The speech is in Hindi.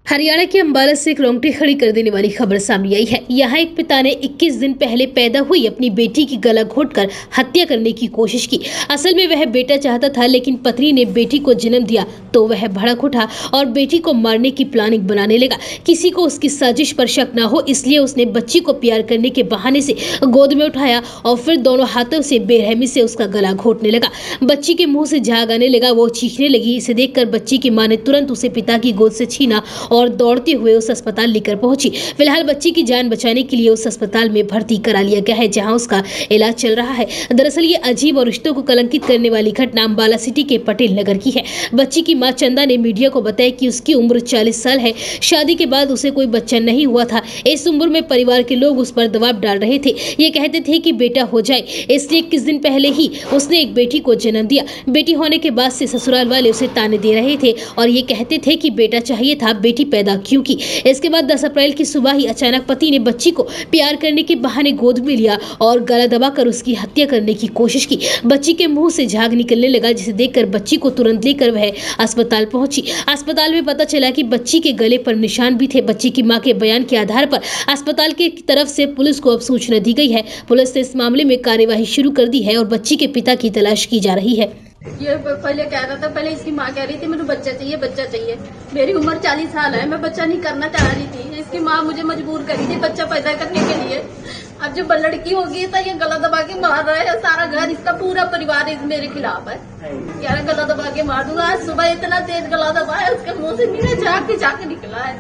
हरियाणा के अंबाला से एक रोंगटे खड़ी कर देने वाली खबर सामने आई है। यहाँ एक पिता ने 21 दिन पहले पैदा हुई अपनी बेटी की गला घोंटकर हत्या करने की कोशिश की। असल में वह बेटा चाहता था, लेकिन पत्नी ने बेटी को जन्म दिया तो वह भड़क उठा और बेटी को मारने की प्लानिंग बनाने लगा। किसी को उसकी साजिश पर शक न हो, इसलिए उसने बच्ची को प्यार करने के बहाने से गोद में उठाया और फिर दोनों हाथों से बेरहमी से उसका गला घोंटने लगा। बच्ची के मुंह से झाग आने लगा, वो चीखने लगी। इसे देखकर बच्ची की मां ने तुरंत उसे पिता की गोद से छीना और दौड़ते हुए उस अस्पताल लेकर पहुंची। फिलहाल बच्ची की जान बचाने के लिए उस अस्पताल में भर्ती करा लिया गया है, जहां उसका इलाज चल रहा है। दरअसल ये अजीब और रिश्तों को कलंकित करने वाली घटना अंबाला सिटी के पटेल नगर की है। बच्ची की मां चंदा ने मीडिया को बताया कि उसकी उम्र 40 साल है। शादी के बाद उसे कोई बच्चा नहीं हुआ था। इस उम्र में परिवार के लोग उस पर दबाव डाल रहे थे। ये कहते थे कि बेटा हो जाए, इसलिए 21 दिन पहले ही उसने एक बेटी को जन्म दिया। बेटी होने के बाद से ससुराल वाले उसे ताने दे रहे थे और ये कहते थे कि बेटा चाहिए था, बेटी पैदा क्यों की। इसके बाद 10 अप्रैल की सुबह ही अचानक पति ने बच्ची को प्यार करने के बहाने गोद में लिया और गला दबाकर उसकी हत्या करने की कोशिश की। बच्ची के मुंह से झाग निकलने लगा, जिसे देखकर बच्ची को तुरंत लेकर वह अस्पताल पहुंची। अस्पताल में पता चला कि बच्ची के गले पर निशान भी थे। बच्ची की मां के बयान के आधार पर अस्पताल की तरफ से पुलिस को अब सूचना दी गई है। पुलिस ने इस मामले में कार्यवाही शुरू कर दी है और बच्ची के पिता की तलाश की जा रही है। ये पहले कह रहा था, पहले इसकी माँ कह रही थी मुझे बच्चा चाहिए, बच्चा चाहिए। मेरी उम्र 40 साल है, मैं बच्चा नहीं करना चाह रही थी। इसकी माँ मुझे मजबूर करी थी बच्चा पैदा करने के लिए। अब जब लड़की होगी तो ये गला दबा के मार रहा है। सारा घर, इसका पूरा परिवार मेरे खिलाफ है। यार गला दबा के मार दूंगा। आज सुबह इतना तेज गला दबाया, उसके मुंह से नीचे झाग निकला है।